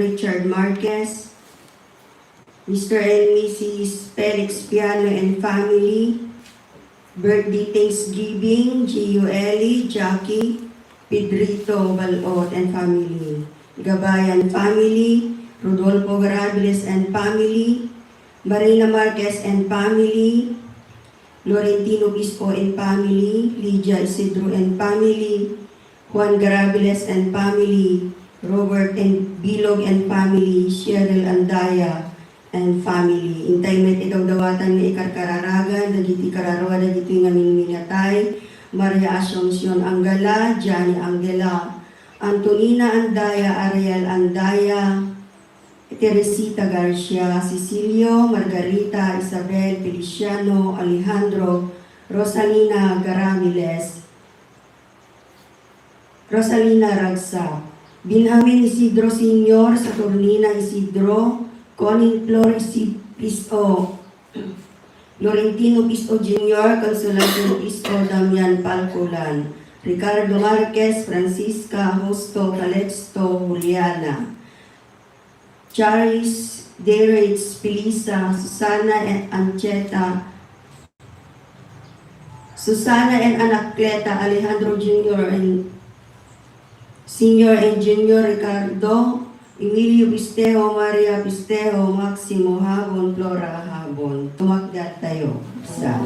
Richard Marquez, Mr. and Mrs. Felix Piano and family, birthday Thanksgiving, Giueli, Jackie, Pedrito Balot and family, Gabayan family, Rodolfo Garabiles and family, Marina Marquez and family, Florentino Bispo and family, Lydia Isidro and family, Juan Garabiles and family, Robert and Bilog and family, Cheryl Andaya and family. Intay met ikaw dawatan nga ikarkararagan, dagiti kararwa, dagiti nga minminatay, Maria Asuncion Angala, Johnny Angela, Antonina Andaya, Ariel Andaya, Teresita Garcia, Cecilio, Margarita, Isabel, Feliciano, Alejandro, Rosalina Garamiles, Rosalina Ragsa, Binhamin Isidro Sr. Saturnina Isidro, Conin Flor Pisto, Florentino Pisto Jr., Consolación Pisto, Damian Palcolan, Ricardo Marquez, Francisca Justo Calexto, Juliana, Charis Derritz Pilisa, Susana and Ancheta, Susana and Anacleta, Alejandro Jr. and Senior and Junior Ricardo, Emilio Pistejo, Maria Pistejo, Maximo Habon, Flora Habon. Tumakdat tayo. Isa.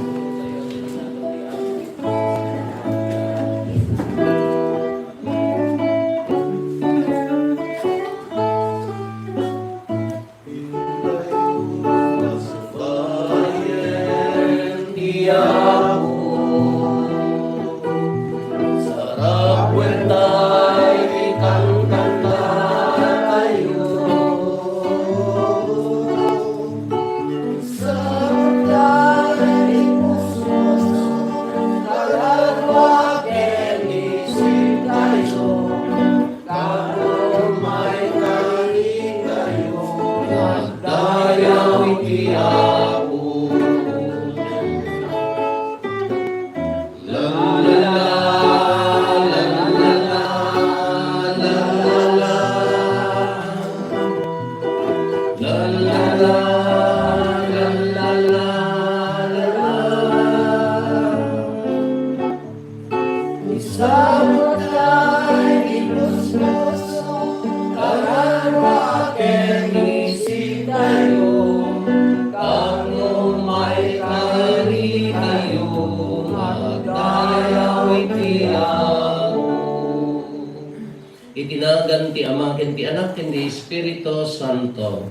Itinagan ti Ama ken ti Anak ken ti Espiritu Santo.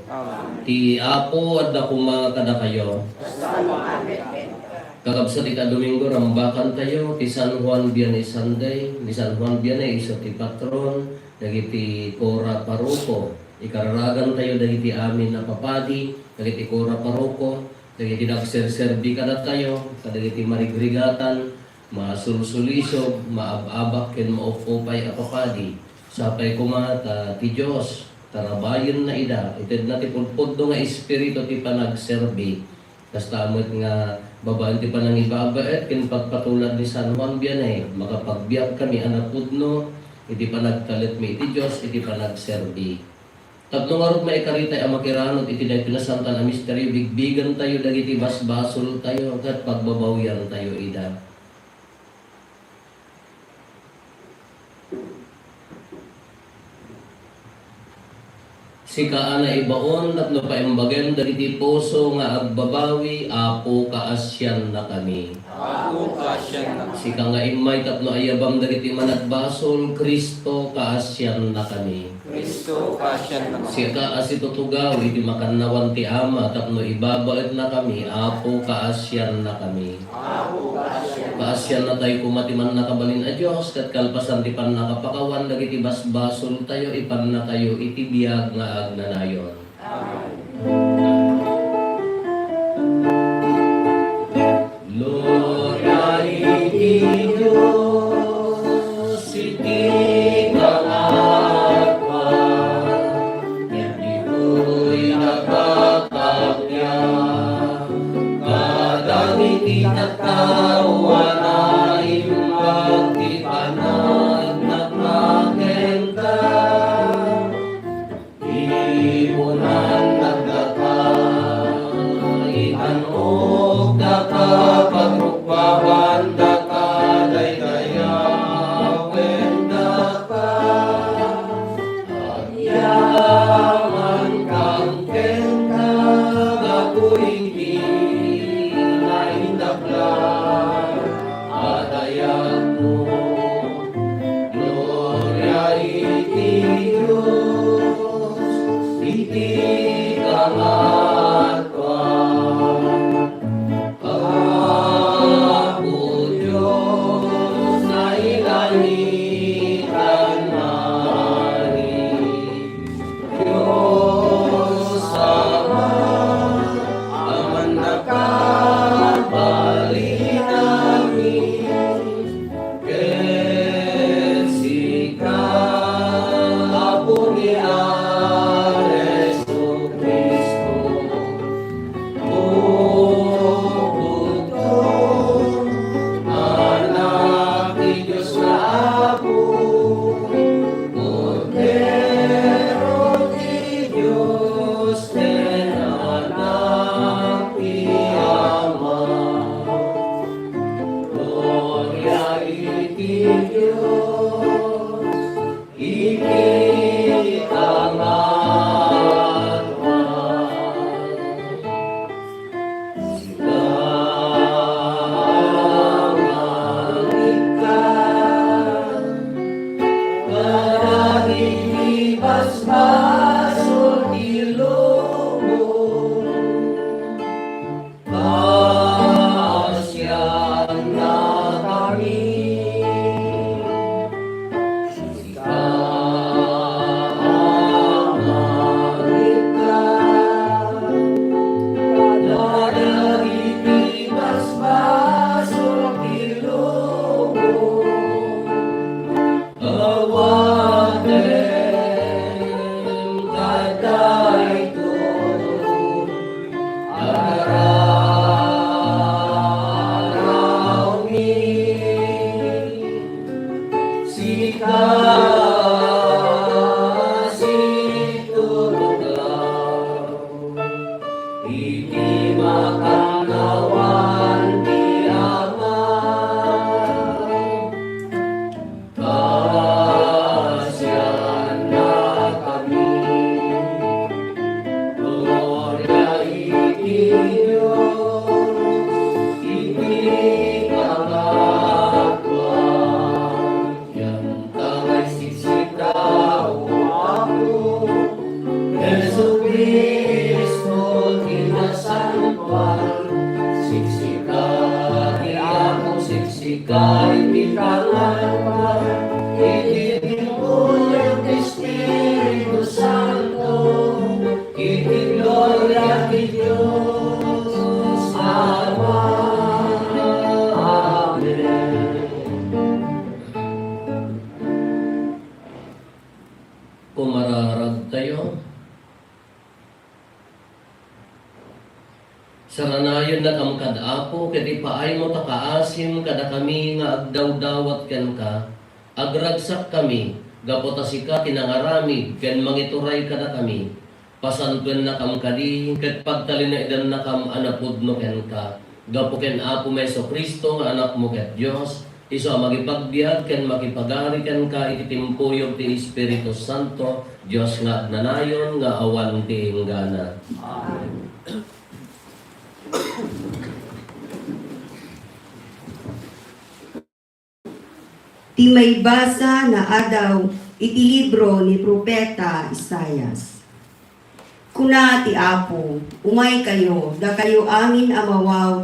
Ti Apo adda kuma kada kayo. Kakabsat ika Domingo rambakan tayo ti San Juan Vianney Sunday, ni San Juan Vianney iso ti patron, dagiti Cora Paroko. Ikararagan tayo dagiti amin na papadi, dagiti Cora Paroko, dagiti nagserserbi kada tayo, kadagiti marigrigatan, masulsulisog, maababak ken maupupay a papadi. Sapay kumata ti Diyos, tarabayon na ida, itid na ti pulpuddo nga espiritu ti panagserbi. Kastamot nga babaan ti panangibabaet, kin pagpatulad ni San Juan Vianney, makapagbiyak kami anapudno, iti panagkalit mi iti Diyos, iti panagserbi. Tapno nga rin maikaritay ang makiranot, iti na pinasantan ang misteryo, bigbigan tayo, dagiti basbasol tayo, at pagbabawyan tayo ida. Sika ana ibaon tapno paimbagen dagiti puso nga agbabawi apo kaasyan na kami. Apo kaasyan na kami. Sika nga imay tapno ayabam dagiti managbasol Kristo kaasyan na kami. Kristo kaasyan na kami. Sika asitutugaw iti makannawan ti Ama tapno ibabaet na kami apo kaasyan na kami. Apo kaasyan. Kaasyan na tayo kumatiman nakabalin a Dios ket kalpasan ti pannakapakawan dagiti basbasol tayo ipan na tayo iti biag nga agnanayon. Amen. Gloria iti Diyos, iti kaagpa, iti ko'y nagkakapya, kadang iti nagtawa na imbag ti panag nagkakenta, Ipunan nagdaka, itanok daka, pagrukbaban daka, daydayawen daka. Agyaman kang kenta, ako'y di naindaklan, adayag mo, gloria iti Diyos, iti kamatwan. Ako Diyos na ilanitan namin, Diyos Ama, aman nakabali namin, ket sika, Apo ni Jesu Cristo, bukod anak ni Diyos na Apo, Cordero ni Diyos, ten anak ni Ama. Gloria iti Diyos, iti kamatwan. Silangan kadaging ibasbaso ilubong, pasyan na kami. Iti makanawan ti Ama, kasyan na kami. Gloria iti Diyos, iti kamatwan. Yang kamay siksika o ako, Jesu Cristo kinasantuan, siksika di ako, siksika iti kamatwan, iti timpulong Espiritu Santo, iti gloria di Diyos Ama. Amen. Kumararag tayo. Saranayon na kam kadapo, kiti paay mo takaasim kada kami nga agdawdawat ken ka, agragsak kami, gapotasika tinangaramid, ken mangituray kada kami, pasantuen na kam kadi, ket pagtalinaidan na kam anapudno ken ka, gapo ken Apo Meso Kristo nga anak mo ket Dios, iso magipagbiag ken makipagari ken ka iti timpuyog ti Espiritu Santo, Dios nga agnanayon nga awan ti hinggana. Amen. Ti may basa na adaw iti libro ni Propeta Isaias. Kuna ti Apo, umay kayo, da kayo amin amawaw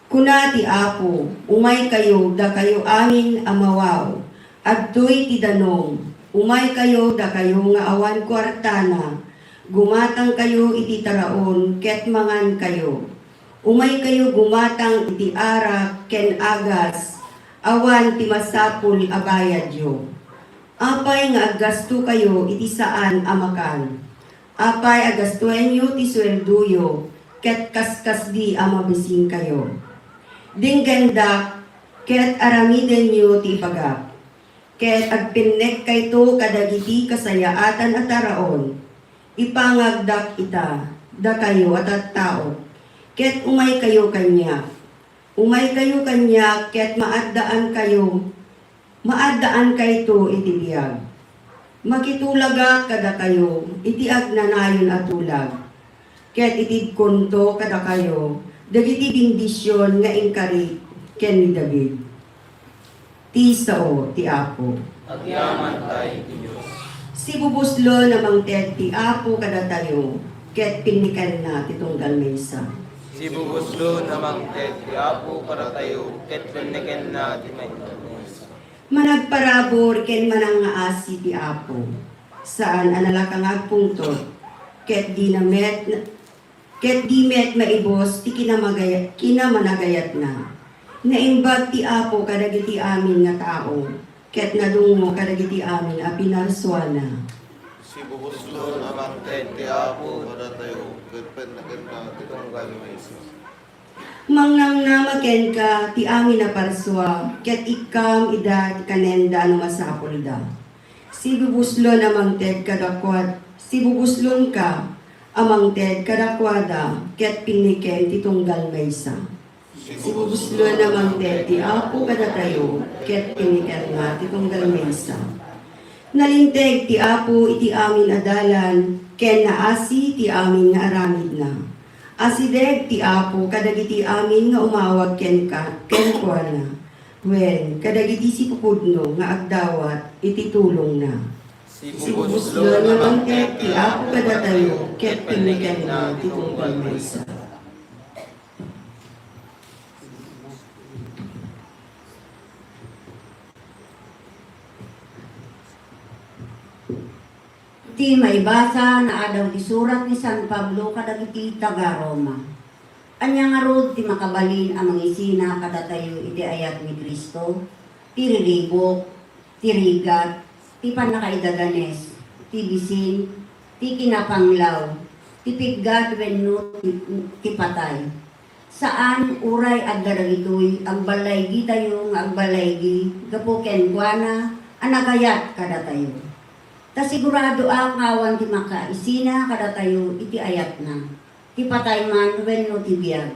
Kuna ti Apo, umay kayo, da kayo amin amawaw, adtoy ti danong, umay kayo, da kayo nga awan kwartana, gumatang kayo iti taraon, ket mangan kayo. Umay kayo gumatang iti arak ken agas, awan ti masapul abayadyo. Apay nga agasto kayo iti saan amakan. Apay agastuenyo ti swelduyo, ket kaskas di amabising kayo. Dinggendak, ket aramiden nyo ti pagap. Ket agpinnek kayto kadagiti kasayaatan at taraon. Ipangagdak ita, da kayo at tao. Ket umay kayo kanya. Umay kayo kanya, ket maadaan kayto iti biyag. Makitulaga kada kayo, iti agnanayon at tulag. Ket iti konto kada kayo, dagiti bindisyon nga ingkari ken ni David. Ti sao, ti Apo. Agyaman tayo ti Diyos. Si bubuslo namang ted ti Apo kada tayo, ket pinikan na ti tunggal maysa. Si bubuslo namang ted ti Apo para tayo, ket piniken na ti may. Managparabor ken manangaasi ti Apo. Saan analakang agpungtot, ket di met maibos ti kinamanagayat na. Naimbag ti Apo kadagiti amin nga tao, ket nadungo kadagiti amin a pinarswana. Si bubuslo namang ted ti Apo para tayo, kerpen na titong gagawin. Mangnang namaken ka ti amin na parswa, ket ikam ida ti kanenda no masapol da. Si bubuslo namang ted si bubuslon ka, amang ted kadakwada, ket piniken ti tunggal maysa. Si bubuslo namang ted ti Apo kada tayo, ket piniken nga ti tunggal maysa. Nalinteg ti Apo iti amin adalan, ken naasi ti amin nga aramid na. Asideg ti Apo kadagiti amin nga umawag ken kuana. Wen kadagiti si pupudno nga agdawat iti tulong na. Si Si bubuslo namang ted ti Apo kada tayo, ket piniken nga ti tunggal maysa. Ti maibasa na adaw ti surat ni San Pablo kadagiti taga Roma. Anya nga rod ti makabalin amang isina kadatayo iti ayat ni Kristo, ti riribok, ti rigat, ti panakaidaganes, ti bisin, ti kinapanglaw, ti piggat wenno ti patay. Saan uray agda dagitoy agbalaygi tayo nga agbalaygi gapo ken kuana anagayat kadatayo. Ta sigurado ang awan ti makaisina kada tayo iti ayat na. Ti patay man wenno ti biyag.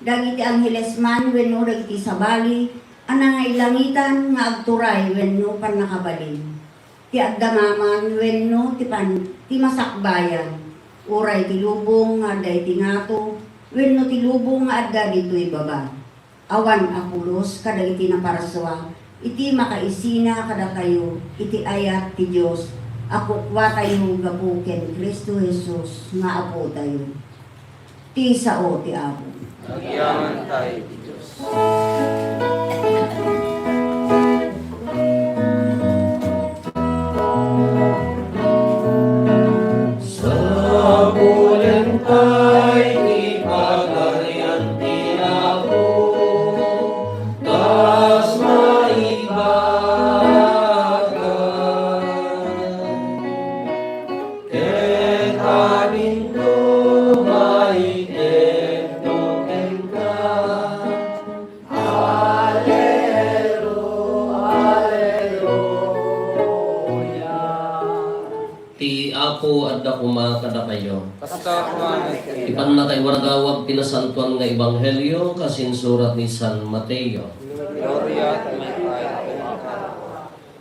Dagiti angheles man wenno dagiti sabali anangailangitan nga agturay wenno panakabalin. Ti agdamaman wenno ti masakbayan. Uray ti lubong nga adda iti ngato wenno ti lubong nga adda ditoy baba. Awan apulos kadagiti naparaswa iti makaisina kada tayo iti ayat ti Dios. Ako kwa tayo gabuken Kristo Jesus nga Apo tayo. Ti sao ti Apo. Agyaman tayo ti Diyos. Sa bulentay ipagarian ti Apo, tas maibagan. Ket amin to maitendo ken ka. Ti Apo adda kuma kada kayo. Kasta kumanet kayo. Ipan na kay waragawag pinasantuan nga ebanghelyo kasin surat ni San Mateo. Gloria at may tayo.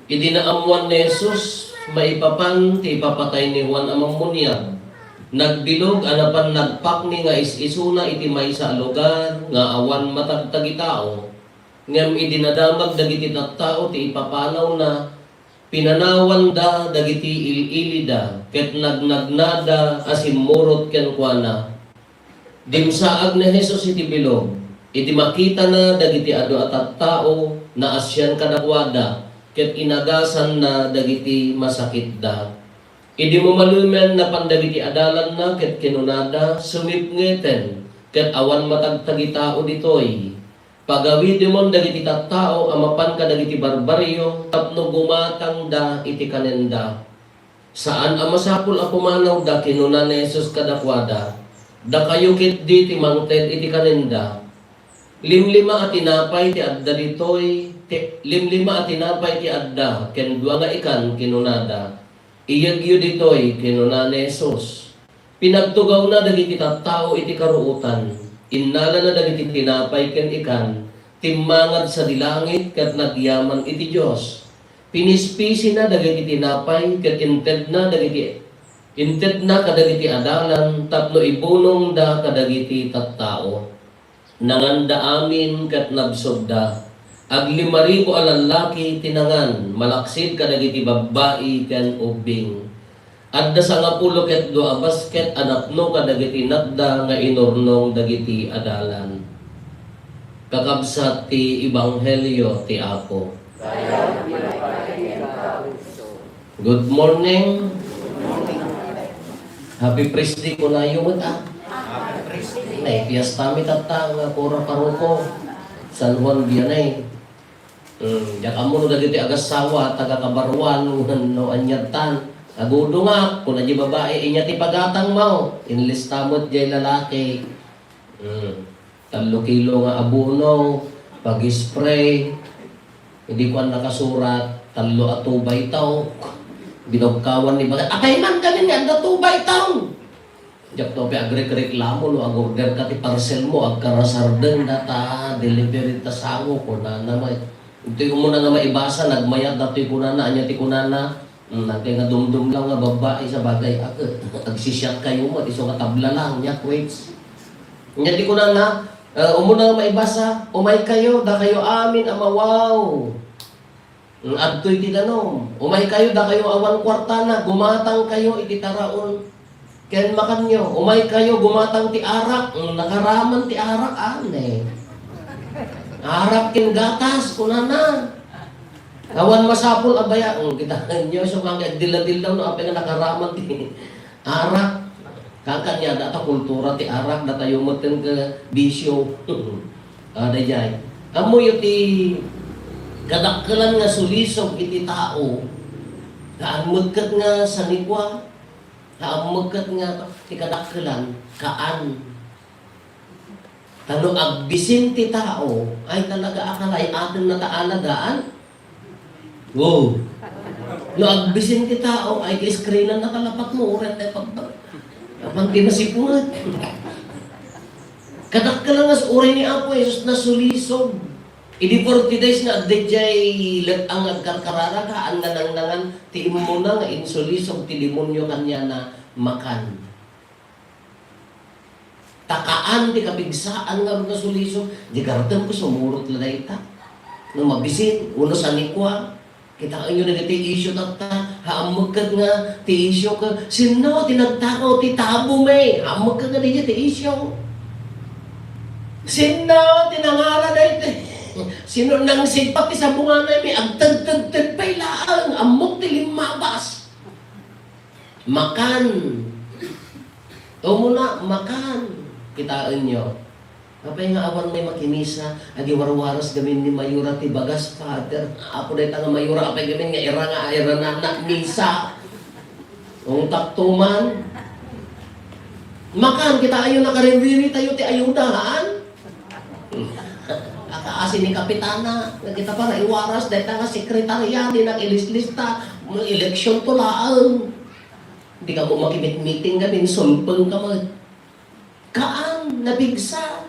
Idinaamuan ni Jesus maipapan ti papatay ni Juan amang munyag. Nagbilog anapan nagpakni nga isuna iti maysa a lugar nga awan matagtagi tao. Ngem idinadamag dagiti tattao ti ipapanaw na pinanawan da dagiti ililida ket nagnagnada asimurot ken kuana. Dimsaag na Jesus iti bilog. Iti makita na dagiti adu at tao na asyan kadakwada ket inagasan na dagiti masakit da. Idi mo malumen na pandagiti adalan na ket kinunada sumipngeten ket awan matagtagi tao ditoy. Pagawid mon dagiti tattao amapan ka dagiti barbaryo tapno gumatang da iti kanenda. Saan amasapul a pumanaw da kinuna ni Jesus kadakwada. Da kayo ket di ti mangted iti kanenda. Limlima at tinapay ti adda ditoy limlima at tinapay ti adda, ken dua nga ikan kinunada, iyagyo ditoy kinuna ni Jesus. Pinagtugaw na dagiti tattao iti karuutan, innala na dagiti tinapay ken ikan, timmangad sa dilangit ket nagyaman iti Dios. Pinispisi na dagiti tinapay ket inted na kadagiti adalan, tapno ibunong da kadagiti tattao. Nanganda amin ket nabsogda. Ag 5,000 a lalaki tinangan, malaksid kadagiti babbai ken ubing. Adda sa 10 ket 2 basket anapno kadagiti nadda nga inurnong dagiti adalan. Kakabsat ti Ebanghelyo ti Apo. Good morning. Happy Presley ko na yung Ay, piyesta mi tata nga pura paruko. San Juan Vianney. Diyak amo no dagiti agasawa taga Kabarwan no anyatan. Agudo nga kun di babae inya ti pagatang mao. Inlistamot jay lalaki. 3 kilo nga abono, pag-spray. Hindi ko nakasurat 3 atubay taw. Binogkawan ni bakit akay man kami nga datubay taw. Diyak to pe agrek-reklamo no ang order ka ti parcel mo ag karasarden data delivery ta sango ko na may ito yung muna nga maibasa nagmayad datoy kunana anya ti kunana natin nga dumdum lang nga babae sa bagay agsisyak kayo mo iso nga tabla lang nya quits nya ti kunana umuna nga maibasa umay kayo da kayo amin amawaw adtoy ti danom umay kayo da kayo awan kwartana gumatang kayo iti taraon ken makan nyo, umay kayo, gumatang ti arak, nakaraman ti arak, ane. Arak kin gatas, kunana. Awan masapul, abaya, kita nyo, so kang dila-dilaw no, apay nga nakaraman ti arak. Kakanya, data kultura ti arak, data yumutin ka bisyo. Dayay. Amo yung ti kadakkelan nga sulisog iti tao, kaan magkat nga sa nikwa, magkat nga ti kadakkelan kaan talo agbisin ti tao ay talaga akalay atin na taalagaan. Wow. No agbisin ti tao ay ka-screenan na kalapat mo uret ay pagpang tinasipunat. Kadakkelan nga uri ni Apo Jesus na sulisog. Idi 40 days na adjay let ang agkarkarara ka ang nanangan ti imo na nga insulisog ti demonyo kanya na makan. Takaan di kabigsaan nga mga sulisog di garden ko sumurot la dayta. No mabisin uno sa nikwa kita nyo na ti isyo tata haamagkad nga ti isyo ka sino tinagtakaw ti tabo may haamagkad nga di ti isyo. Sino tinangala dayta sino nang sigpati sa bunga na may agtag-tag-tag pa'y laang amok tiling mabas. Makan. O muna, makan. Kitaan nyo. Kapay nga awan may makinisa, agi warwaras gamin ni Mayura ti bagas, Father. Apo na nga Mayura, apay gamin nga ira na misa. Ang taktuman. Makan, kitaan nyo nakarindiri tayo ti ayudahan. Kaasin ni Kapitana, nagkita pa na iwaras, dahil nga sekretarya, di nag-ilis-lista, eleksyon to laang. Hindi ka mo makimit-meeting gamin, sulpang ka mo. Kaan, nabigsa.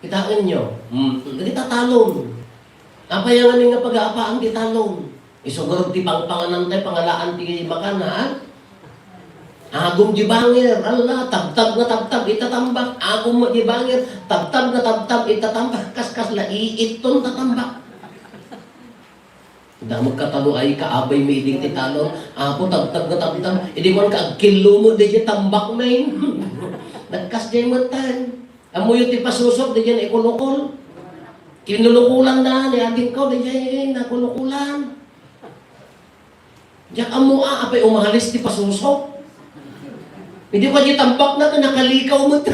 Kitaan nyo, kita talon. Apaya nga nga pag-aapaan ti talon. Isugurog ti pangpanganan tayo, pangalaan ti makanan. Agum di bangir, Allah, tabtab na tabtab, itatambak. Agum mo di bangir, tabtab na tabtab, itatambak. Kas-kas la, iiton tatambak. Damag katalo ay kaabay may iding titalon. Apo, tabtab na tabtab. Hindi mo kagkilo mo, di dyan tambak na yun. Nagkas dyan matan. Amo yung tipasusok, di dyan ikulukol. Kinulukulan na, ni ating ko, di dyan nakulukulan. Diyak amo apay umahalis tipasusok. Hindi ko di tambak na ito, nakalikaw mo ito.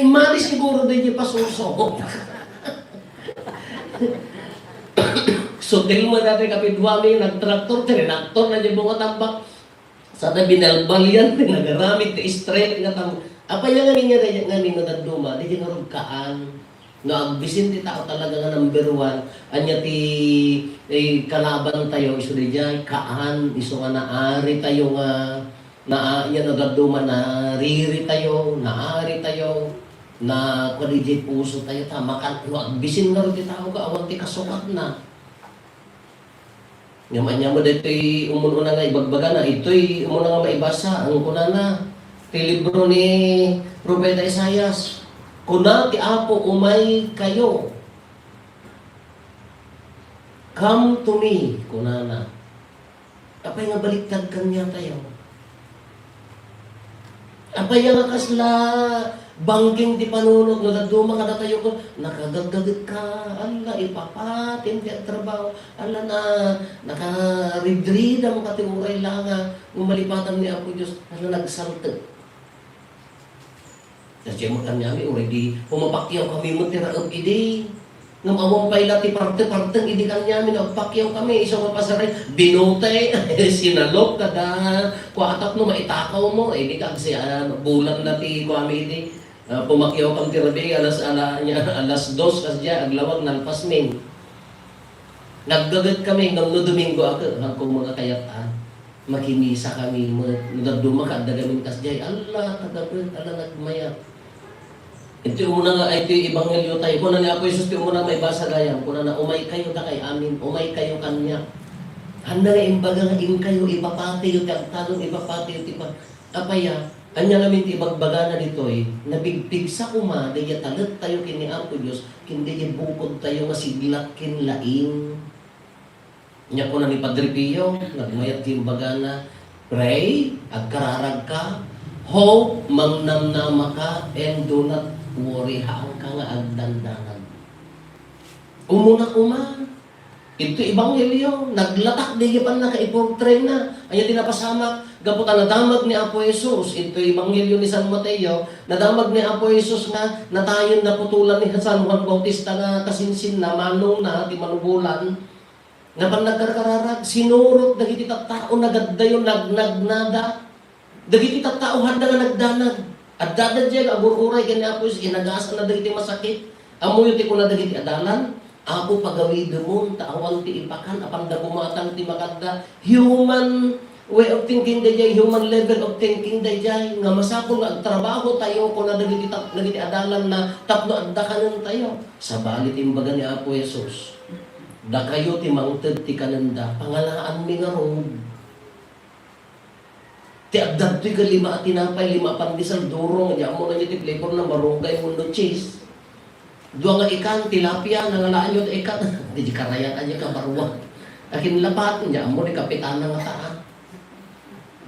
Mali siguro din yung pasuso. So, tingin mo natin kapidwami, nagtraktor, tinaktor na yung mga tambak. Sana binalbal yan, nagaramit, straight nga tambak. Apa yung nga niya nga nino na duma, di yung kaan. No, agbisin ti tao talaga nga number one. Anya ti kalaban tayo, iso di dyan, kaan, iso nga naari tayo nga, yan nagaduman na riri tayo, naari tayo, na kuligid puso tayo, tama ka, no, agbisin nga rin ti tao ka, awan ti kasukat na. Yaman mo dito umununa nga ibagbaga na, ito'y umuna nga maibasa, ang kuna na, ti libro ni Propeta Isaias. Kuna ti Apo umay kayo. Come to me, kuna na. Apay nga baliktad kanya tayo. Apay nga kasla bangging di panunod nga duma ka na tayo ko, nakagagagit ka, ala ipapatin ti trabaho, ala na nakaridrida mo ka ti uray lang nga, umalipatan ni Apo Diyos, ala nagsaltag. Kasi mo kanyami, already, pumapakyaw kami mo tiraog idi. Ngam awang paila ti parte-parteng idi kanyami, nagpakyaw kami, isang mapasaray, binutay, sinalok kada, kuatak no, maitakaw mo, di ka kasi bulan na ti kami idi. Pumakyaw kang tirabi, alas 2, kasi aglawag nalpas min. Nagdagat kami, ngam no Domingo ako, hangkong mga kayataan. Makimisa kami, nagduma ka, dagamin kasi Allah, tagapit, ala nagmayat. Ito muna nga, ito yung Ebanghelyo tayo. Kuna na Apo Jesus, ito muna may basa gayang. Kuna na, umay kayo na kay amin, umay kayo kanya. Handa nga imbaga nga kayo, ipapati yung talong, ipapati yung tipa. Apaya, anya namin ibagbaga na dito nabigpig sa kuma, daya talat tayo kini Apo Diyos, kindi bukod tayo nga siglat kinlaing. Nya ko na ni Padre Pio, nagmayat yung baga na, pray, agkararag ka, hope, mangnamnama ka, and do not worry, haang ka nga agdandanan. Umuna kuma, ito Ebanghelyo, naglatak di pa na kaiportray na, anya tinapasamak, gaputan nadamag ni Apo Jesus, ito Ebanghelyo ni San Mateo, nadamag ni Apo Jesus nga, natayon na putulan ni San Juan Bautista nga kasinsin na, manong na, di manubulan, nga pag nagkarkararag, sinurot, dagiti tao, nagaddayo, nagnagnada, dagiti tao, handa nga nagdanag, at dadan dyan, abururay, kanya Apo Jesus, inagasan na dagiti masakit, amuyo ti ko na dagiti adalan, Apo pagawid mo, taawang ti ipakan, apang dagumatang ti makada, human way of thinking dayjay, human level of thinking dayjay, nga masapol nga trabaho tayo, kung na dagiti adalan na tapno adda kanan tayo, sa balit imbaga ni Apo Jesus. Da kayo ti mangted ti kananda, pangalaan mi nga road. Ti agdad to'y ka 5 at tinapay, 5 pandesal, durong, niya mo na niya ti flavor na marunggay mundo cheese. 2 nga ikan, tilapia, nangalaan yun ikan. Di karayan ka niya ka baruwa. Akin lapat, niya mo ni kapitan nga taan.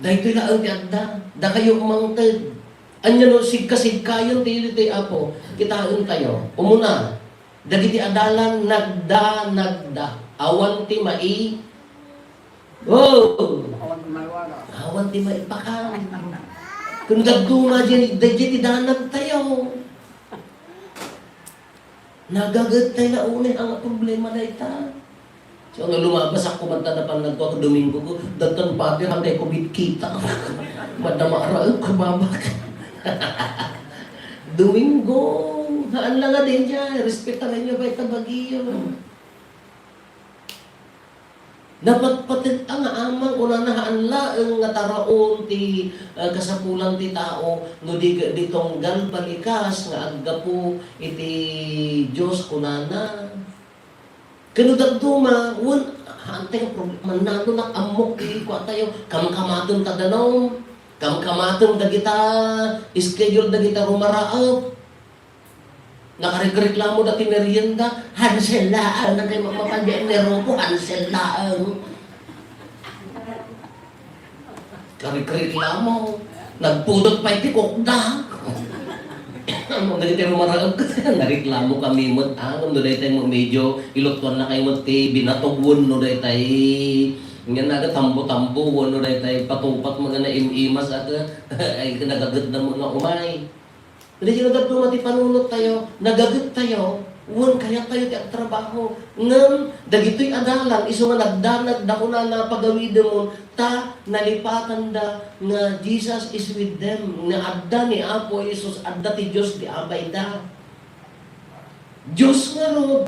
Dahil to'y laang ti agda, da kayo mangted. Anya no, sigka-sigkayon ti Apo, kitaan kayo. Umuna, dagiti adalan, nagda, awan ti mai, oh! Awan ti maipakan. Kung dagdunga dyan, dyan idanag tayo. Nagagat tayo na unin ang problema na ita. So, nga lumabas ako, kumanta na pang nagko ako Domingo ko, dagtan pati hanggang kumit kita. Madamara, kumabak. Domingo, haan lang nga din dyan, respetan niyo ba ita bagiyo. Dapat patit ang amang unanahaan laeng nga taraon ti kasapulan ti tao no di tonggal balikas nga aggapo iti Dios kunana. Kano dagduma wen hanteng problema nato nak amok ti kwa tayo kamkamaton tadanaw kamkamaton dagita schedule dagita rumaraop. Nakareklamo dati merienda, Hansel laang, na kayo mapapandiyan ko, Hansel laang. Kareklamo, nagpudot pa iti kokda. Nagiti rumarag, nareklamo kami mo, no dahi tayo medyo ilutuan na kayo mo ti binatugwon, no dahi tayo, nga naga tambo-tambo, no dahi tayo patupat mga na imimas at ay nagagat na mga umay. Hindi siya nagdumati panunot tayo, nagagat tayo, uwan kaya tayo ti trabaho. Ngam, dagito'y adalan, iso nga nagdanag, dako na napagawid mo, ta nalipatan da nga Jesus is with them, nga adda ni Apo Jesus, adda ti Diyos di abay da. Diyos nga ro.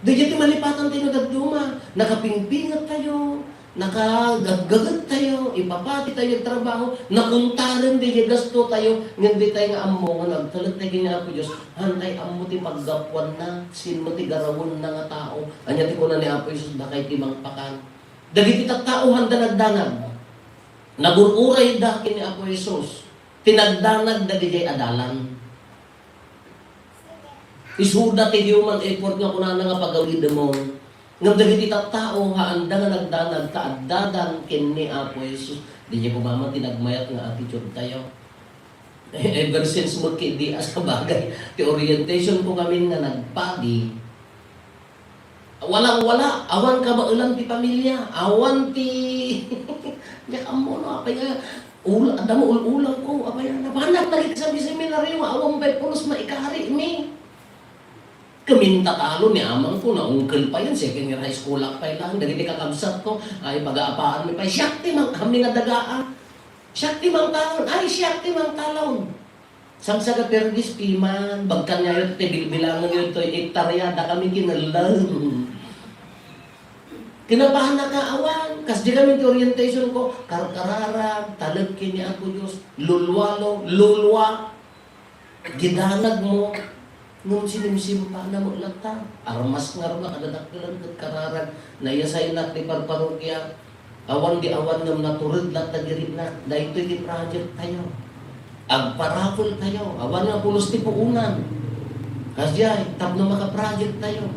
Di dyan malipatan tayo nagduma. Nakapingpingat tayo. Nakagagagat tayo. Ipapati tayo ng trabaho. Nakuntaran di dyan gasto tayo. Hindi tayo nga amo nga nagtalag tayo nga ako Diyos. Hantay amo ti paggapuan na. Sin mo ti garawon na nga tao. Anya ti ko na ni Apo Isus bakay ti mangpakan. Dagiti tao handa nagdanag. Nabururay dakin ni Apo Isus. Tinagdanag dagi jay adalan. Isuda ti human effort nga kunana nga pagawid mo. Ngam dagiti tao haanda nga nagdanag kaaddadan ken ni Apo Isus. Di niya kumama tinagmayat nga attitude tayo. Ever since mo di as bagay, ti orientation ko kami nga nagpadi. Walang-wala, awan ka ba ulang ti pamilya, awan ti yak amo no apay nga ada mo ulang ko apay nabanat na rin sa seminaryo awang bay pulos maikahari mi. Kamin tatalo ni amang ko na ungkil pa yan, second year high school pa lang, dagiti kakabsat ko, ay pag-aapaan mi pa, siyakti mang kami nga dagaan, siyakti mang talon, ay siyakti mang talon. Samsaga pergis piman, bagkan niya yun, bilangan yun ito, ektaryada kami kinalang. Kinabahan na kaawan, kasi di kami orientation ko, karkarara, talag kini ako Diyos, lulwalo, lulwa, gidanag mo, nung sinimsim pa na mo lata, armas nga rin nakadadakdalan at kararag, nayasay na ni parparokya, awan di awan ng naturod lahat na girin na, dahil ito'y di project tayo. Agparapol tayo, awan nga pulos ti puunan. Kasi ay, tapno maka-project tayo.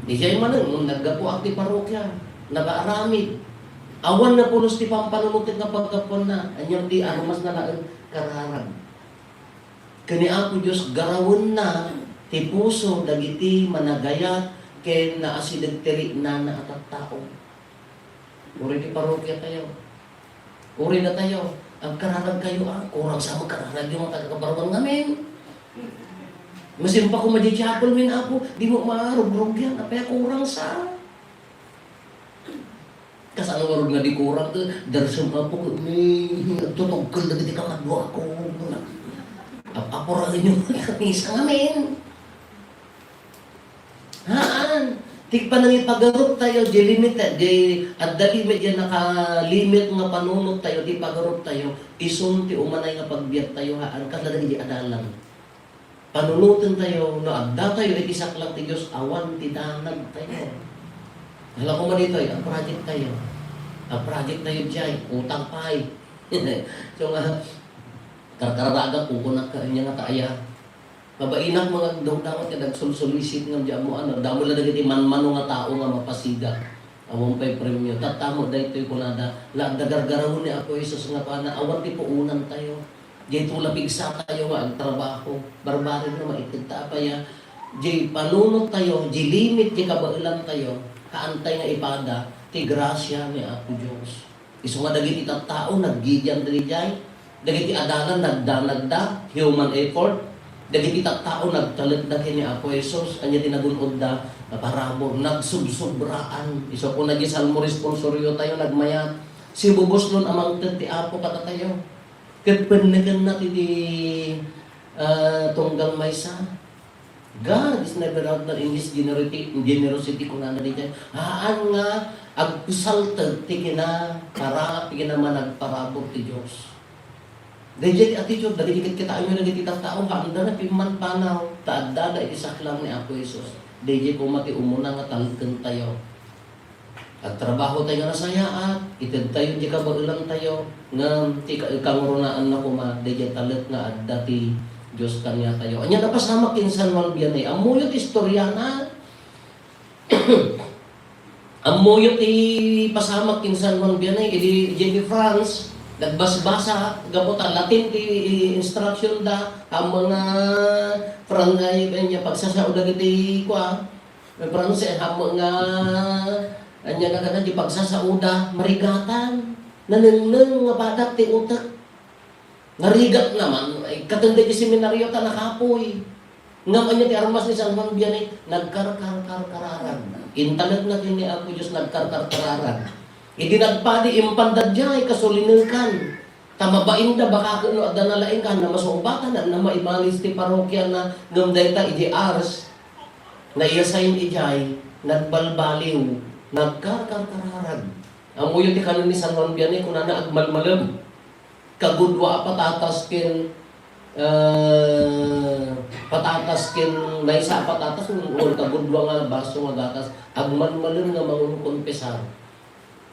Di siya yung manang, naggapuak ti parokya, nag-aaramid. Awan na pulos ti pampanunutin nga pagkapon na, anyang di armas na lang kararag. Kani ako Diyos garawon na ti puso dagiti managayat ken naasidagtiri na atat tao. Uri ti parokya tayo. Uri na tayo. Ang kararag kayo kurang sa magkararag yung mga tagakabarwang ngamin. Masin pa kung madijapol min ako, di mo marugrog yan. Apaya kurang sa. Kasano marog nga di kurang to, darsong ako, may tutugkal na diti kakadwa ko. Apurahin yung kamisa ngamin. Haan. Tigpa nang ipagarup tayo, di limited, di at dali medya naka-limit nga panunod tayo, di pagarup tayo, isunti umanay nga pagbiyak tayo, haan, katlaga di adalan. Panunutin tayo, no adda tayo, itisak lang ti Diyos, awan, tidanag tayo. Alam ko man dito, ang project tayo. Ang project tayo dyan, utang pay. So nga, karkaraga po kung niya nga kaya. Mabainak mga daw-dapat ka nagsulsulisit nga dyan mo, damo lang nagiti man-mano nga tao nga mapasiga. Awang pa'y premyo. Tatamo da ito'y kunada. Dagargarahon ni Apo Isus nga pa na awan ti puunan tayo. Diyan tulapig sa tayo nga ang trabaho. Barbarin na maitigta pa ya. Diyan panunod tayo, diyan limit, diyan kabailan tayo. Kaantay nga ipada, ti grasya ni Apo Diyos. Iso nga dagiti tao, naggigyan dali dyan. Dagiti adalan, nagdanagda, human effort. Dagiti tao, nagtalagdag ni Apo Isus. Anya tinagunod da, parabo, nagsubsobraan. Iso kung nagisalmo responsoryo tayo, nagmayat. Si bubos nun amang ti Apo kata tayo. Kapanagan natin di tunggang maysa. God is never out in His generosity kung nana di dyan. Haan nga, agpusaltag, tigina, para, tigina man nagparabot ti Diyos. Dahil dyan attitude, dahil dikit kita nyo naging titang tao, handa na piman panaw, taadda na isak lang ni Apo Isus. Dahil dyan kumati umuna nga talagkan tayo. At trabaho tayo na sayaat, itid tayo, di ka bagulang tayo, nga kangurunaan na kuma, dahil dyan talag nga at dati Diyos kanya tayo. Anya na pasama kinsan walbiyan eh, amuyot istoryana, amuyot pasama kinsan walbiyan eh, di France, nagbasbasa, gabutan, Latin ti instruction da, ang mga Frangay, kanya pagsasaod na iti kwa, France, ang mga anya na di pagsasauda, marigatan, naneneng nga badak ti utak. Narigat naman, ay katanda di seminaryo ta nakapoy. Ngam anya ti armas ni San Juan Vianney, nagkarkar-kararan. Intalag na kini Apo Diyos nagkarkar-kararan. Idi nagpadi impandad diay kasulinekan. Tamabain da baka kuno at nalain ka na masumbatan na maimalis ti parokya na ngam dayta iti ars na i-assign ijay nagbalbaliw nagkarkarkararag. Ang uyo ti kanon ni San Juan Vianney kuna na agmalmalam kagudwa patatas kin patatas kin naisa patatas ul kagudwa nga baso nga gatas agmalmalam nga mangunkumpesar.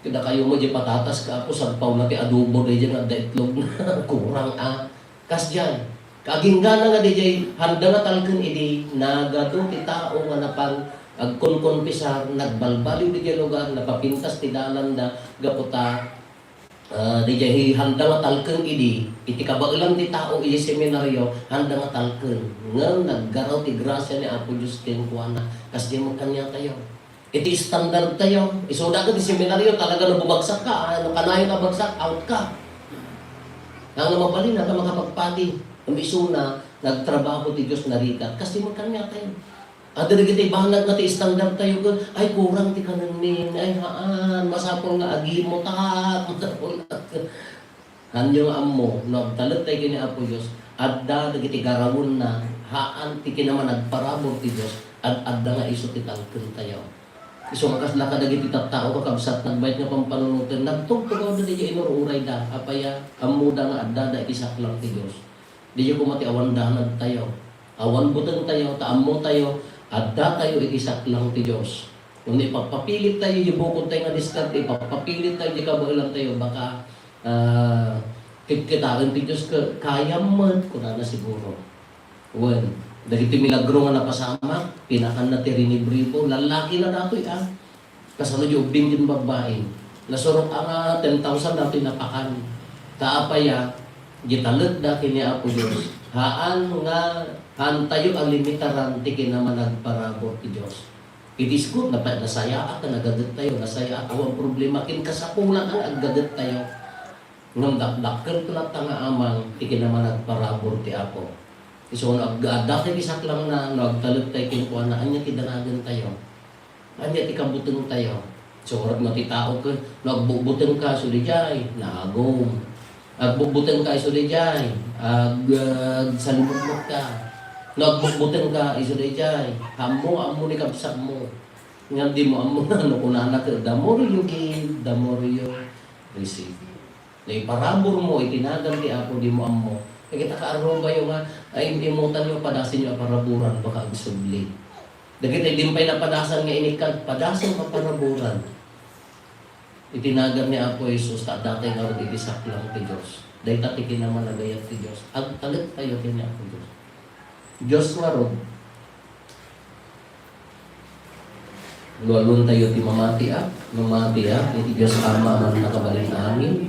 Kada kayo mo di patatas ka ako sagpaw na ti adobo day dyan nga itlog na kurang kas dyan. Kaginggana nga day dyan handa nga talken idi nagado ti tao nga napan agkonkonpisar nagbalbaliw di dyan lugar napapintas ti dalan da gaputa di dyan handa nga talken idi iti kabailan ti tao iti seminaryo handa nga talken nga naggaraw ti grasya ni Apo Diyos ken kuana kas di mo kanya tayo. Iti standard tayo. Isuda ka di seminaryo, talaga na bumagsak ka. Ano kanayo ka bagsak, out ka. Ang namabalin na ka makapagpati. Ang isuna, nagtrabaho ti Diyos narikat. Kasi magkanya tayo. Ada rin kita ibahanag nga ti standard tayo. Ay, kurang ti kananin. Ay, haan. Masapol nga agi mo ta. Masapol nga. Hanyong amo, nagtalat tayo kini Apo Diyos. Adda, nagiti garawon na. Haan, ti kinaman nagparabor ti Diyos. Adda nga iso ti talken tayo. Iso makas nakadagiti tattao kakabsat nagbayt nga pampanunutin nagtugtugaw na di inururay da apaya amuda nga adda da isaklang ti Dios di ko mati awan danad tayo awan buteng tayo taammo tayo adda tayo ikisaklang ti Dios kung ipapapilit tayo ibukod tayo nga diskarte ipapapilit tayo di kabailan tayo baka kikitaan ti Dios kaya man kuna na siguro when dahiti milagro nga napasama, pinakan na ti rinibribo, lalaki na datoy Kasano yung ubing din babae. Nasurok ang 10,000 datoy napakan. Taapaya, gitalag dati ni Apo Diyos. Haan nga, hantayo ang limitaran, ti kinaman nagparabot ti Diyos. It is good, nasaya ka, nagagat tayo, nasaya ka, ang problema, kinkasapulan ang agagat tayo. Ngam dakdakan ko lang nga amang, ti kinaman nagparabot ti Apo. So, dati isak lang na nagtalog tayo kinukuha na anya kidanagan tayo. Anya tikabuteng tayo. So, orag matitao ka, nagbubuteng ka, sulijay, naagom. Agbubuteng ka, sulijay, salubot ka. Nagbubuteng ka, sulijay, amo ni kapsat mo. Nga di mo amo na, kunana ka, the more you give, the more you receive. Na iparabor mo, itinagan di ako, di mo amo. Kaya kita kaarong kayo nga, ay imutan nyo, padasin nyo paraburan, baka agsubli. Dagit ay dimpay na padasan nga inikan, padasan ka paraburan. Itinagan ni Apo Jesus, ta dati nga rin itisak lang ti Diyos. Dahil tatikin naman nagayat ti Diyos. Agtalit tayo din ni Apo Diyos. Diyos nga rin. Lualun tayo ti mamati iti Diyos Ama man nakabalin amin.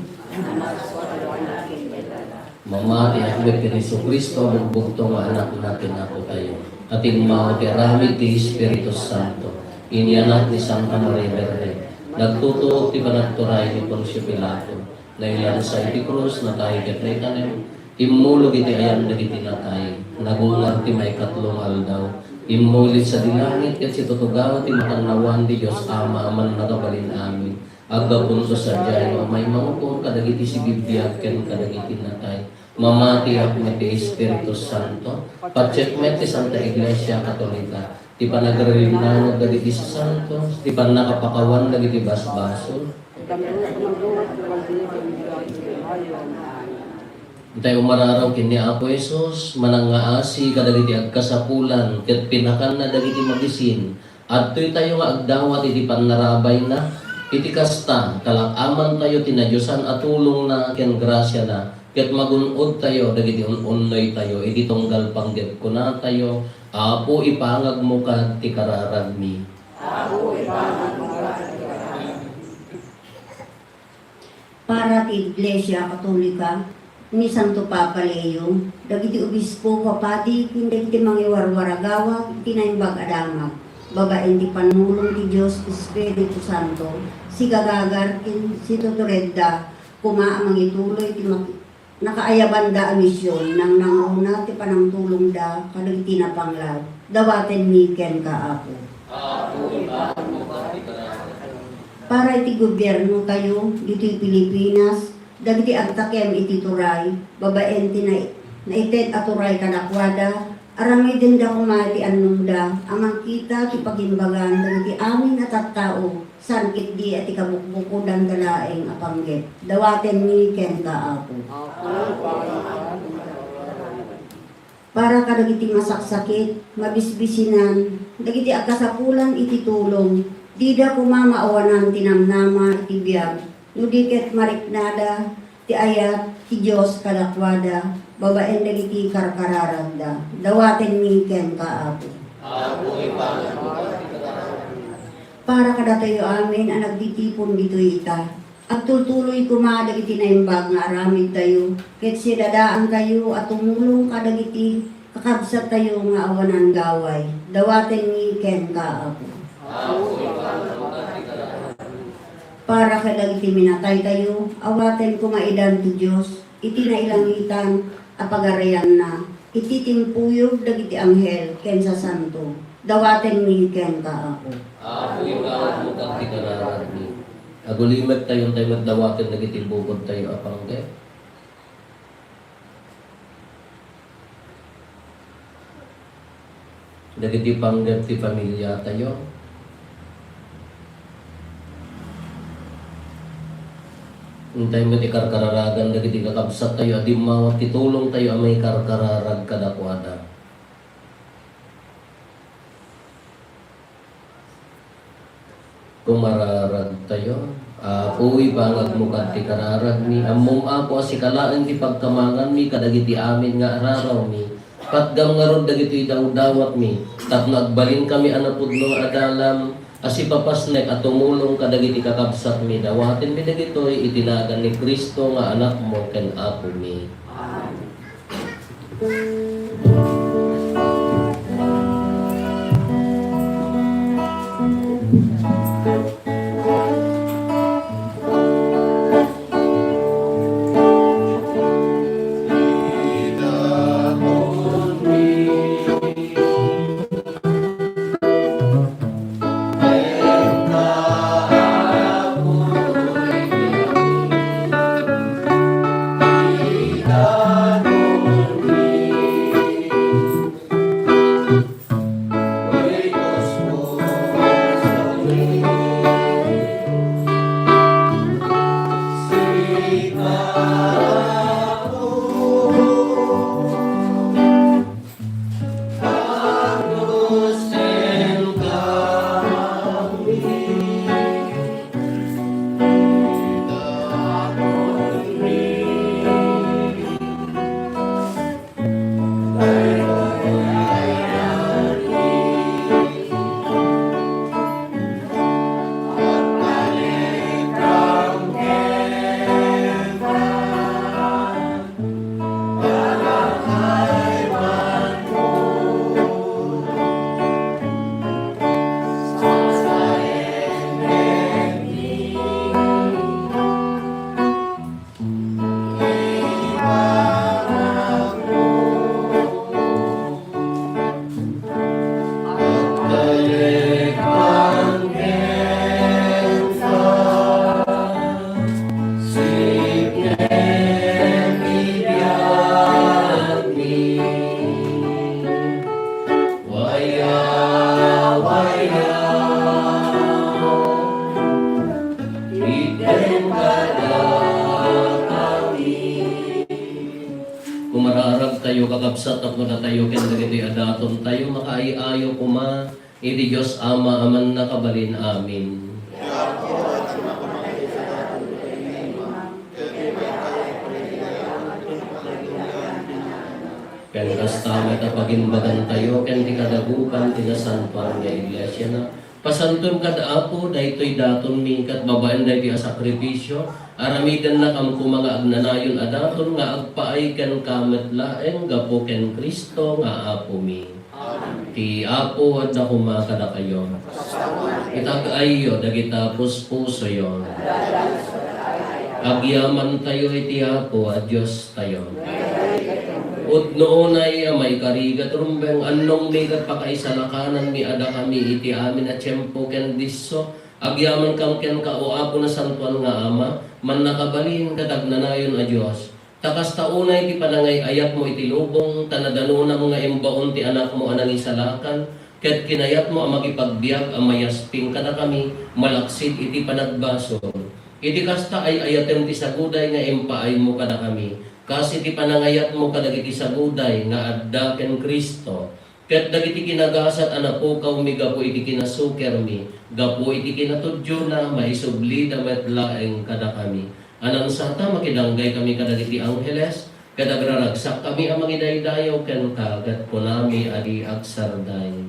Mamati ako iti Jesu Cristo, bugbugto nga anak natin ako tayo. Atin maoperami ti Espiritu Santo. Inianak ni Santa Maria Virgen. Nagtutuok ti panagturay ni Poncio Pilato. Nailan sa iti krus na tayo kitnay tanim. Imulog iti ayan na iti natay. Nagungar ti may katlong aldaw. Imulit sa dilangit ket si tutugaw ti matanawan di Diyos Ama man nakabalin amin. Aggapunto sa diyan may mangupong kadagiti si Biblia ken kadagiti natay. Mamati ako iti Espiritu Santo. Patsekmet ti Santa Iglesia Katolika. Ti panagrelinan dagiti sa Santo. Ti panakapakawan dagiti basbason. Tayo umararaw kini Apo Jesus, manangaasi kadagiti agkasapulan, ket pinakan na dagiti magisin. Adtoy tayo nga agdawat iti panarabay na, iti kasta, kalakaman tayo tinadyosan at tulong na ken grasya na, ket magunod tayo dagiti unnoy tayo, iti tunggal panggep ko na tayo, Apo ipangag mo ka ti kararagmi. Apo ipangag mo ka ti kararagmi. Para ti Iglesia Katolika, ni Santo Papa Leo, dagiti obispo papati, dagiti mangiwarwaragawa, tinaimbag adamag, babaen ti panulong ti Diyos, Espiritu Santo, si Gagagar, si Totoredda, kumaamang ituloy, ti nakaayabanda a misyon, nang nanguna ti panangtulong da, kadagiti na panglaw, dawaten miken ka Apo. Para iti gobyerno kayo, dito'y Pilipinas, dagiti agtakem iti turay, babaen ti na ited aturay kadakwada, aramay din da kumati anungda, amang kita ti pagimbagan, dagiti amin at tattao, sankit di at ikabukbukudan dalaeng apanggit. Dawaten ni ken kaapo. Para kadagiti masaksakit, mabisbisinan, dagiti agkasapulan iti tulong, di da kumamaawanan tinamnama iti biyag, nudiket mariknada, ti ayat, ti Diyos kadakwada, babaen dagiti karkararagda, dawaten mi ken kaapo. Para kadatayo amin ang nagtitipon dito ita, at tultuloy kumadagiti na imbag nga aramid tayo, ket sidadaan kayo at tumulong kadagiti kakabsat tayo nga awanan gaway, dawaten mi ken kaapo. Para kadagiti minatay tayo, awaten kumaidan ti Diyos, iti nailangitan apagarayan na, iti timpuyog dagiti anghel ken sa santo, dawaten mi ken kaapo. Apoy ka mo kang tikararag ni. Agulimat tayo magdawatin nagiti bukod tayo apangge. Dagiti panggap ti pamilya tayo. Untay mo ti karkararagan dagiti kakabsat tayo adi mawat titulong tayo amay karkararag kadakwada. Kumararag tayo, apoy bangag mo ti kararag ni ammom ako asikalaan ti pagkamangan mi kadagiti amin nga araraw mi patgam nga rod dagiti dawdawat mi tapno agbalin kami anapudno nga adalam asipapasnek at tumulong kadagiti kakabsat mi dawaten mi dagitoy itinagan ni Kristo nga anak mo ken apo mi. Kumararag tayo kakabsat at tayo ken dagiti adaton tayo makaiayo kuma iti Dios Ama aman nakabalin amin. Ken kastama ta pagimbagan tayo ken ti kadagupan ti nasanpan nga iglesia na pasanton kada apo daytoy daton mi kat babaen dayti a sakripisyo aramidan na kam mga agnanayon adaton nga agpaay ken kamet laeng gapo ken Kristo nga apo mi. Ti apo at nakuma kada kayo. Itag-ayo dagita puspuso yon. Agyaman tayo iti apo at Diyos tayo. Ut noon ay may karigat rumbeng anong ligat pakaisalakanan mi ada kami iti amin at tiyempo ken disso Agyaman kam ken ka o apo na santuan nga ama, man nakabalin katagnanayon a Dios. Takas taunay ti panangay ayat mo iti lubong, tanadanuna mo nga imbaon ti anak mo anang isalakan, ket kinayat mo ang makipagbiag ang mayasping kada kami, malaksid iti panagbasol. Iti kasta ay ayatem ti saguday nga impaay mo kada kami. Kasi ti panangayat mo kadagiti saguday nga adda ken Kristo. Ket dagiti kinagasat anapukaw mi gapo iti kinasuker mi. Gapo iti kinatudyo na maisubli da metlaeng kada kami. Anang sata makidanggay kami kadagiti angheles. Kadagraragsak kami ang magidaydayaw ken kagat ko nami adi agsarday.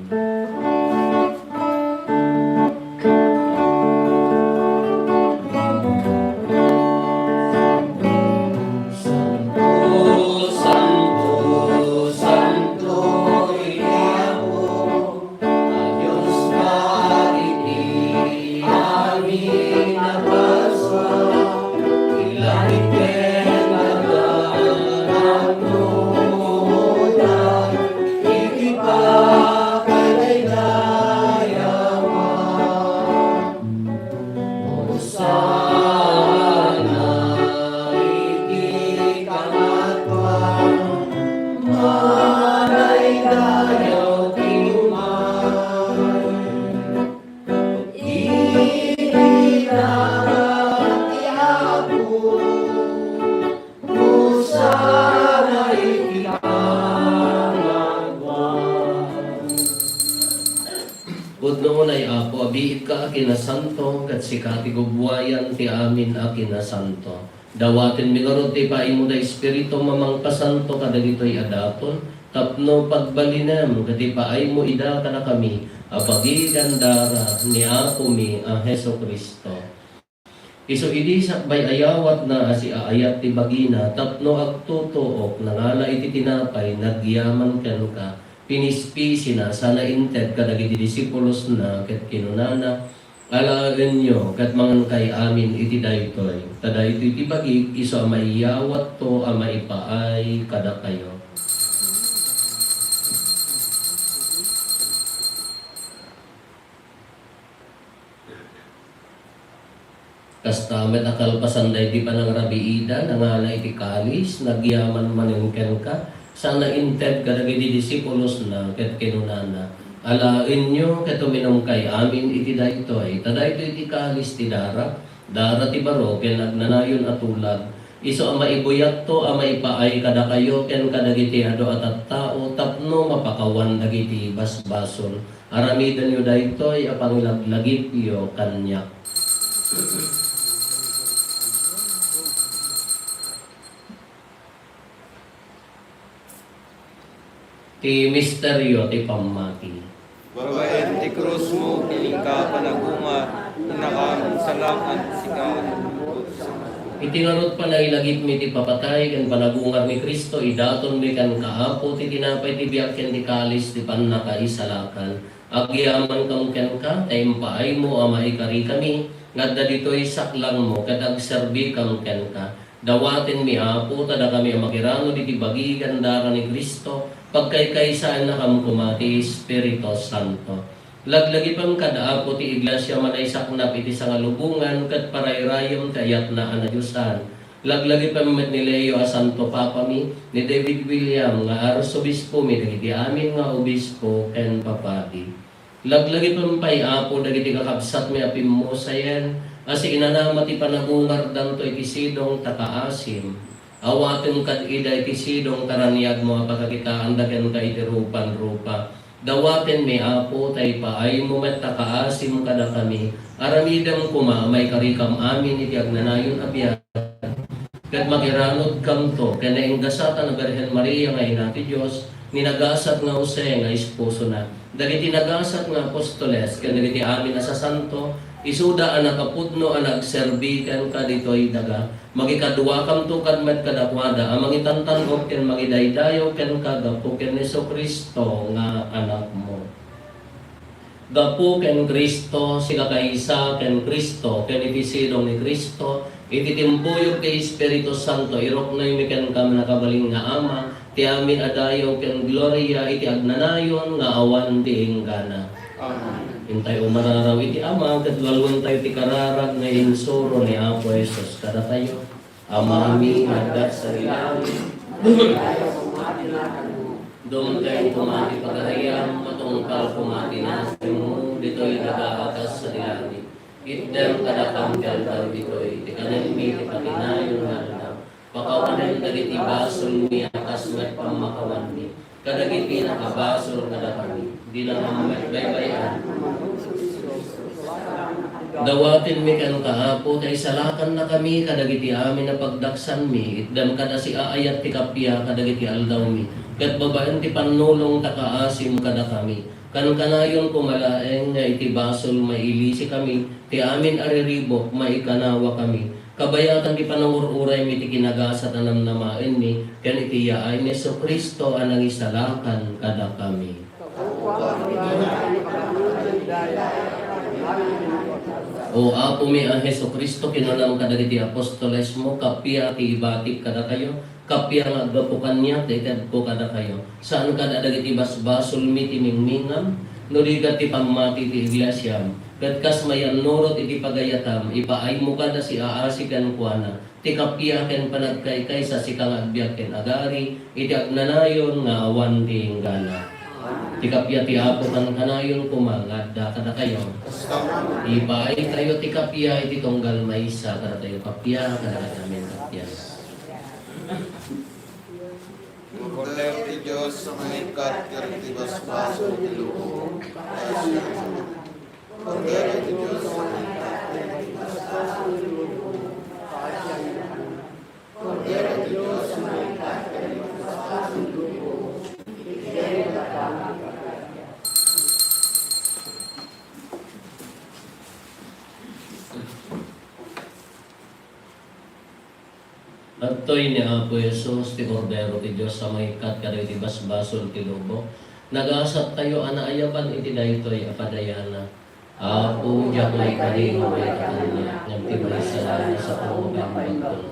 Budnoon ay apo, abiit ka akinasanto, kat sikati gubwayan ti amin akinasanto. Dawatin mi garot ti paimo da espiritu mamang pasanto kadagitoy adaton, tapno pagbalinem, kati paay mo ida ka na kami, apagigandara ni apo mi ang Heso Kristo. Iso idi sakbay ayawat na si aayat ti bagina, tapno agtutuok, nangala iti tinapay, nagyaman ken ka, pinispisi na sana inted kadagiti disipulos na ket kinunana alagan nyo ket mangan kay amin iti daytoy tada iti bagik iso a maiyawat to a maipaay kada kayo. Kastamet akalpasan day di panang rabiida nangala iti kalis nagyaman manengken ka sana inted kadagiti disipulos na ket kinunana alain nyo ket uminom kay amin iti daytoy tada ito iti kalis ti dara ti baro ken agnanayon atulag iso a maibuyat to a maipaay kada kayo ken kadagiti ado at tao tapno mapakawan dagiti basbason aramiden yo daytoy a pangilaglagip yo kanyak. Ti misteryo ti pamati. Babaen ti krus mo, piling ka panagunga, inakam salangan sigawan. Itingarot pa na ilagip mi ti papatay ken panagungar ni Kristo idaton mi kan kaapo ti tinapay ti biyak ken ti kalis ti pannakaisalakan. Agyaman kam ken ka taympaay mo a maikari kami ngadda ditoy saklang mo ket agserbi kam ken ka. Dawaten mi apo tada kami a makirano diti bagi gandara ni Kristo pagkaykaysaan na kam kumati Espiritu Santo. Laglagi pang kadaapo ti iglesia manay saknap iti sangalubungan ket parayrayom ti ayat na anayusan. Laglagi pang met ni Leo a Santo Papa mi, ni David William nga arsobispo mi dagiti amin nga obispo ken papadi. Laglagi pang pay apo dagiti kakabsat mi apimmo sayen, asi inanama ti panagungar danto iti sidong takaasim. Awaten kad ida iti sidong karaniag mo pagkakitaan daken ka iti rupan-rupa. Dawaten mi apo tay paay mo met takaasim kada kami. Aramidam kuma may karikam amin iti agnanayon abiyat. Ket makiranod kam to ken nainggasatan na Birhen Maria nga ina ti Dios ninagasat nga Jose nga esposo na. Dagiti nagasat nga apostoles ken dagiti amin na sa santo isuda ang nakapudno ang nagserbi ken ka ditoy daga magikadua kam to kad met kadakwada ang mangitantan ko ken magidaydayo ken kagapo ken Heso Kristo nga anak mo. Gapo ken Kristo sila kaysa ken Kristo ken itisidong ni Kristo ititimbuyog kay Espiritu Santo iroknoy mi ken kam nakabaling nga ama ti amin adayo ken gloria iti agnanayon nga awan ti inggana. Amen. Hintay o mararaw iti Ama, kadwalwan tayo ti kararag na insuro ni Apo Jesus. Kada tayo, Ama amin, hagdat sa ilalim. Doon tayo pumati pagahayam, matungkal pumati natin mo, dito'y nag-aakas sa ilalim. Itdem kadakang kaldaw dito'y, tikanin mi, tikakinayon haldaw. Pakawanan dagiti basol mi, akas met pamakawan mi. Kadagiti nakabasol kadakami, di lang mamet baybayan. Dawatin mi kan kaapo, kay salakan na kami, kadagiti amin na pagdaksan mi, itdam kada si aayat ti kapya, kadagiti aldaw mi. Kat babaen ti panulong takaasim kada kami. Kan kanayon kumalaeng nga iti basol mailisi kami, ti amin ariribok maikanawa kami. Kabayatan ti panangururay mi ti kinagasat anam namaen mi, kan iti yaay ni Yesu Kristo anang isalakan kada kami. O apo mi ang Heso Kristo kinunam kadagiti apostoles mo, kapya ti ibatik kada kayo, kapya nga agapukan niya, tetad ko kada kayo. Saan kada dagiti basbasol mi timingmingam, nurigat ti pamati ti iglesyam, katkas mayan norot iti pagayatam, ipaay mo kada si aasikan kuana, ti kapya ken panagkaykay sa sikang agbyag ken agari, iti agnanayon nga awan ti inggana. Ti kapya ti apo kan kanayon kumangadda kada kayo. Ipaay tayo ti kapya iti tunggal maysa kada tayo kapya kada namin kapya. Cordero ti Diyos sa mangikat ti basbaso ti lubo. Cordero ti Diyos sa mangikat ti basbaso ti lubo. Cordero ti Diyos sa mangikat ti basbaso ti lubo. Adtoy ni Apo Jesus, ti Cordero ti Diyos sa maikat kada iti basbasol ti lubo. Nagasat tayo anaayaban iti daytoy apadayana. Apo yakoy kanino may katanya, nagtibay sa pangubang bangkong.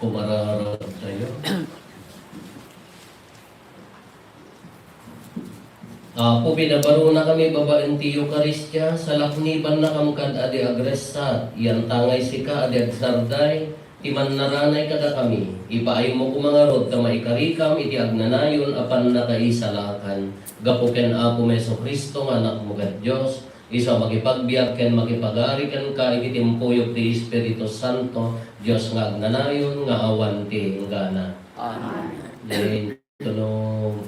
Pumararap tayo. Apo, binabaro na kami babaeng ti Eucharistia, sa lakniban na kamkad adi agresat, iyan tangay sika adi agsarday, timan naranay kada kami, ipaayo mo kumangarod ka maikarikam, iti agnanayon, apan nakaisalakan, gapuken Apo Meso Kristo, anak mo kat Diyos, isa makipagbiyak ken makipagari ken ka, iti timpuyok ti Espiritu Santo, Diyos nga agnanayon, nga awan ti inggana. Amen. Tulong.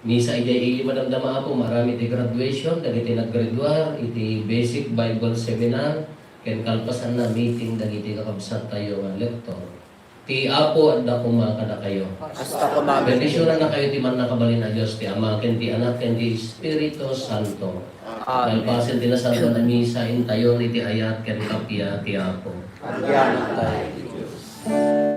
Misa ijay madamdama ako, marami ti graduation, dagiti naggraduar, iti basic Bible seminar, ken kalpasan na meeting, dagiti kakabsat tayo nga lektor. Ti Apo at dako makada kayo. Hasta kumabit. Bendisyonan na kayo ti man nakabalin na Diyos, ti Ama, ken ti Anak, ken ti Espiritu Santo. Kalpasan ti nasanto na misa, intayon iti ayat, ken kapya ti Apo. Agyan tayo.